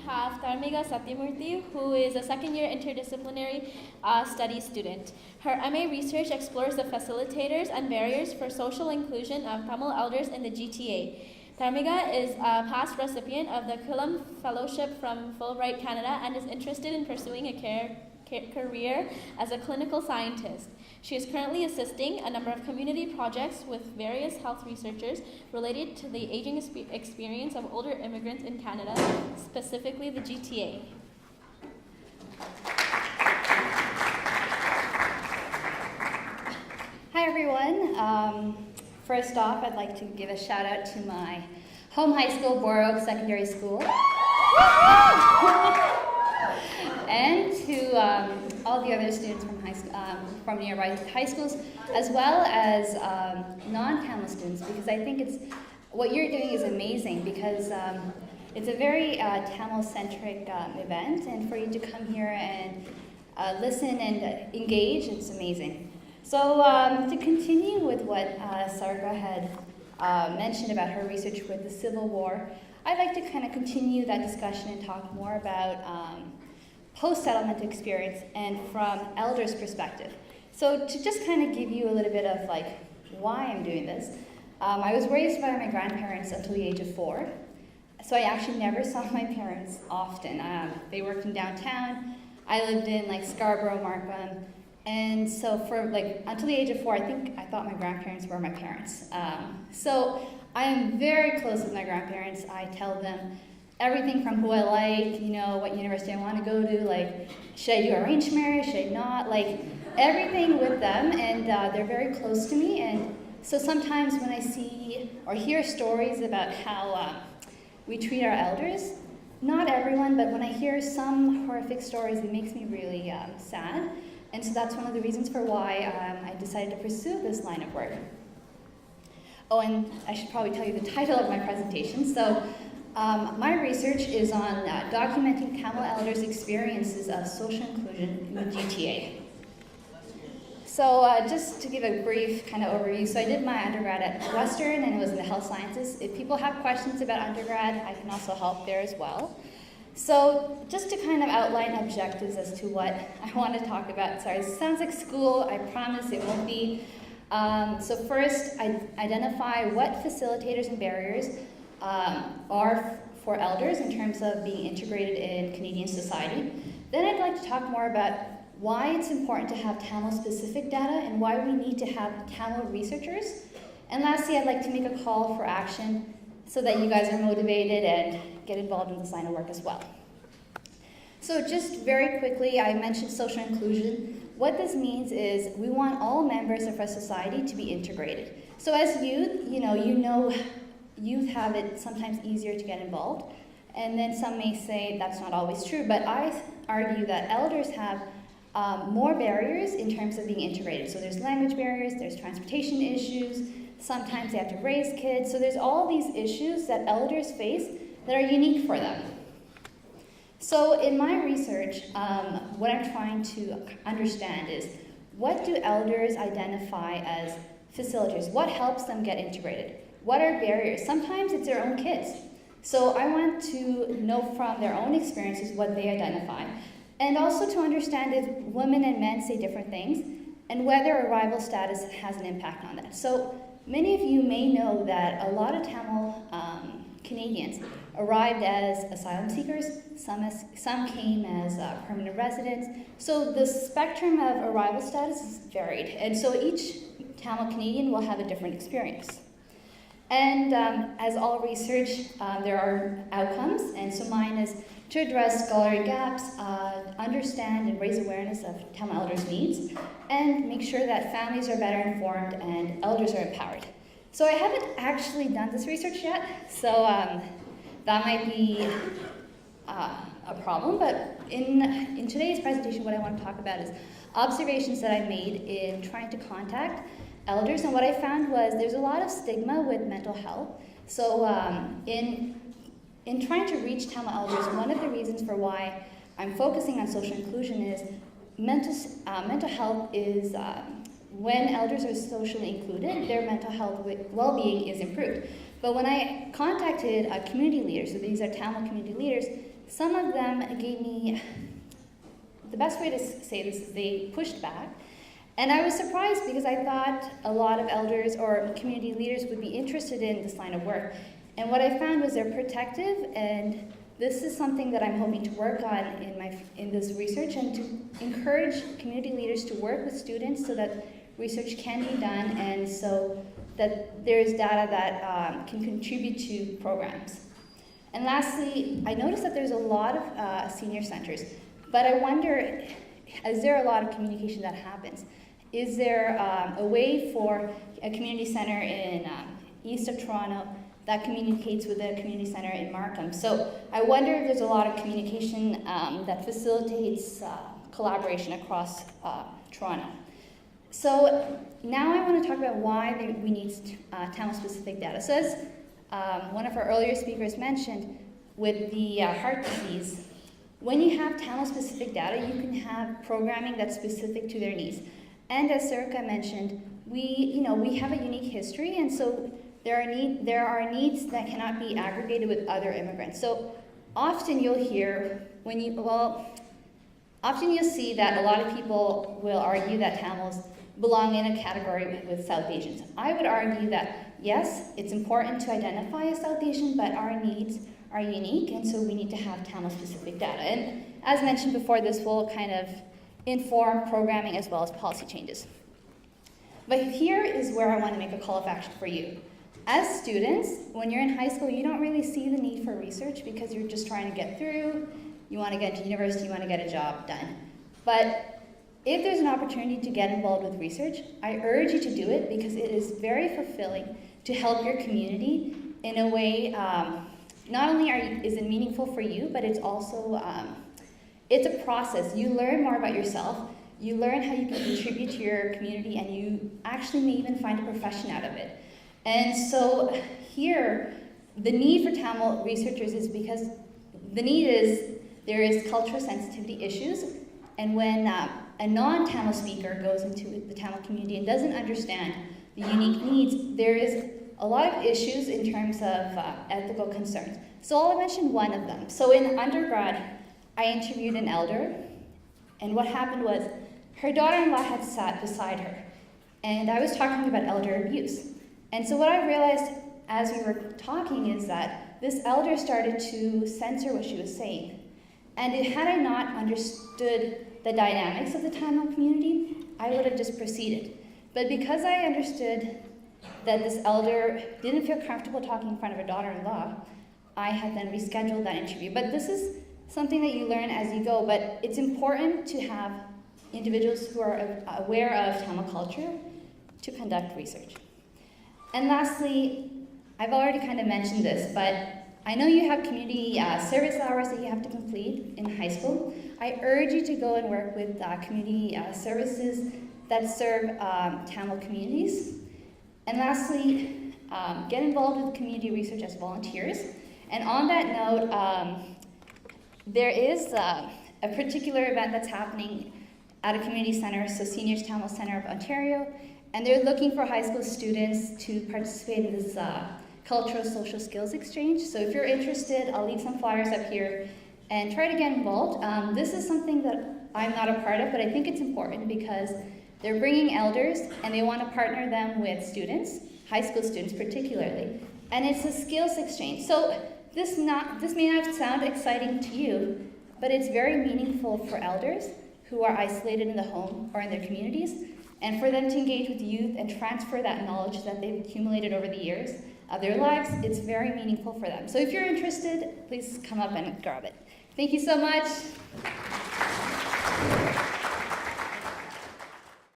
have Thrmiga Sathyamoorthy, who is a second-year interdisciplinary studies student. Her MA research explores the facilitators and barriers for social inclusion of Tamil elders in the GTA. Thrmiga is a past recipient of the Kulam Fellowship from Fulbright, Canada, and is interested in pursuing a career as a clinical scientist. She is currently assisting a number of community projects with various health researchers related to the aging experience of older immigrants in Canada, specifically the GTA. Hi everyone. First off, I'd like to give a shout out to my home high school, Borough Secondary School. And to all the other students from nearby high schools, as well as non-Tamil students, because I think what you're doing is amazing, because it's a very Tamil-centric event, and for you to come here and listen and engage, it's amazing. So to continue with what Saruka had mentioned about her research with the Civil War, I'd like to kind of continue that discussion and talk more about post-settlement experience and from elders' perspective. So to just kind of give you a little bit of like why I'm doing this, I was raised by my grandparents until the age of 4. So I actually never saw my parents often. They worked in downtown. I lived in like Scarborough, Markham. And so for like until the age of 4, I thought my grandparents were my parents. So I am very close with my grandparents. I tell them everything from who I like, what university I want to go to, like, should I do arranged marriage, should I not, like, everything with them, and they're very close to me, and so sometimes when I see or hear stories about how we treat our elders, not everyone, but when I hear some horrific stories, it makes me really sad, and so that's one of the reasons for why I decided to pursue this line of work. Oh, and I should probably tell you the title of my presentation. So my research is on documenting Tamil elders' experiences of social inclusion in the GTA. So just to give a brief kind of overview, so I did my undergrad at Western, and it was in the health sciences. If people have questions about undergrad, I can also help there as well. So just to kind of outline objectives as to what I want to talk about. Sorry, it sounds like school. I promise it won't be. So first, I identify what facilitators and barriers are for elders in terms of being integrated in Canadian society. Then I'd like to talk more about why it's important to have Tamil-specific data and why we need to have Tamil researchers. And lastly, I'd like to make a call for action so that you guys are motivated and get involved in this line of work as well. So just very quickly, I mentioned social inclusion. What this means is we want all members of our society to be integrated. So as youth, youth have it sometimes easier to get involved, and then some may say that's not always true, but I argue that elders have more barriers in terms of being integrated. So there's language barriers, there's transportation issues, sometimes they have to raise kids, so there's all these issues that elders face that are unique for them. So in my research, what I'm trying to understand is, what do elders identify as facilitators? What helps them get integrated? What are barriers? Sometimes it's their own kids. So I want to know from their own experiences what they identify. And also to understand if women and men say different things, and whether arrival status has an impact on that. So many of you may know that a lot of Tamil Canadians arrived as asylum seekers, some came as permanent residents. So the spectrum of arrival status is varied, and so each Tamil Canadian will have a different experience. And as all research, there are outcomes, and so mine is to address scholarly gaps, understand and raise awareness of Tamil elders' needs, and make sure that families are better informed and elders are empowered. So I haven't actually done this research yet, so that might be a problem, but in today's presentation, what I want to talk about is observations that I made in trying to contact elders, and what I found was there's a lot of stigma with mental health. So in trying to reach Tamil elders, one of the reasons for why I'm focusing on social inclusion is mental health is, when elders are socially included, their mental health well-being is improved. But when I contacted community leaders, so these are Tamil community leaders, some of them gave me, the best way to say this is they pushed back. And I was surprised because I thought a lot of elders or community leaders would be interested in this line of work. And what I found was they're protective, and this is something that I'm hoping to work on in this research, and to encourage community leaders to work with students so that research can be done and so that there's data that can contribute to programs. And lastly, I noticed that there's a lot of senior centers, but I wonder, is there a lot of communication that happens? Is there a way for a community center in east of Toronto that communicates with a community center in Markham? So I wonder if there's a lot of communication that facilitates collaboration across Toronto. So now I want to talk about why we need Tamil-specific data. So as one of our earlier speakers mentioned, with the heart disease, when you have Tamil-specific data, you can have programming that's specific to their needs. And as Saruka mentioned, we have a unique history, and so there are needs that cannot be aggregated with other immigrants. So often you'll hear often you'll see that a lot of people will argue that Tamils belong in a category with South Asians. I would argue that yes, it's important to identify as South Asian, but our needs are unique, and so we need to have Tamil-specific data. And as mentioned before, this will kind of inform programming as well as policy changes. But here is where I want to make a call of action for you. As students, when you're in high school, you don't really see the need for research because you're just trying to get through, you want to get to university, you want to get a job done. But if there's an opportunity to get involved with research, I urge you to do it because it is very fulfilling to help your community in a way, not only is it meaningful for you, but it's also, it's a process. You learn more about yourself, you learn how you can contribute to your community, and you actually may even find a profession out of it. And so here, the need for Tamil researchers is because the need is there is cultural sensitivity issues, and when a non-Tamil speaker goes into the Tamil community and doesn't understand the unique needs, there is a lot of issues in terms of ethical concerns. So I'll mention one of them. So in undergrad, I interviewed an elder, and what happened was her daughter-in-law had sat beside her, and I was talking about elder abuse. And so what I realized as we were talking is that this elder started to censor what she was saying. And had I not understood the dynamics of the Tamil community, I would have just proceeded. But because I understood that this elder didn't feel comfortable talking in front of her daughter-in-law, I had then rescheduled that interview. But this is something that you learn as you go, but it's important to have individuals who are aware of Tamil culture to conduct research. And lastly, I've already kind of mentioned this, but I know you have community service hours that you have to complete in high school. I urge you to go and work with community services that serve Tamil communities. And lastly, get involved with community research as volunteers. And on that note, there is a particular event that's happening at a community center, so Seniors Tamil Center of Ontario, and they're looking for high school students to participate in this cultural social skills exchange. So if you're interested, I'll leave some flyers up here and try to get involved. This is something that I'm not a part of, but I think it's important because they're bringing elders and they want to partner them with students, high school students particularly, and it's a skills exchange. So this may not sound exciting to you, but it's very meaningful for elders who are isolated in the home or in their communities, and for them to engage with youth and transfer that knowledge that they've accumulated over the years of their lives. It's very meaningful for them. So if you're interested, please come up and grab it. Thank you so much.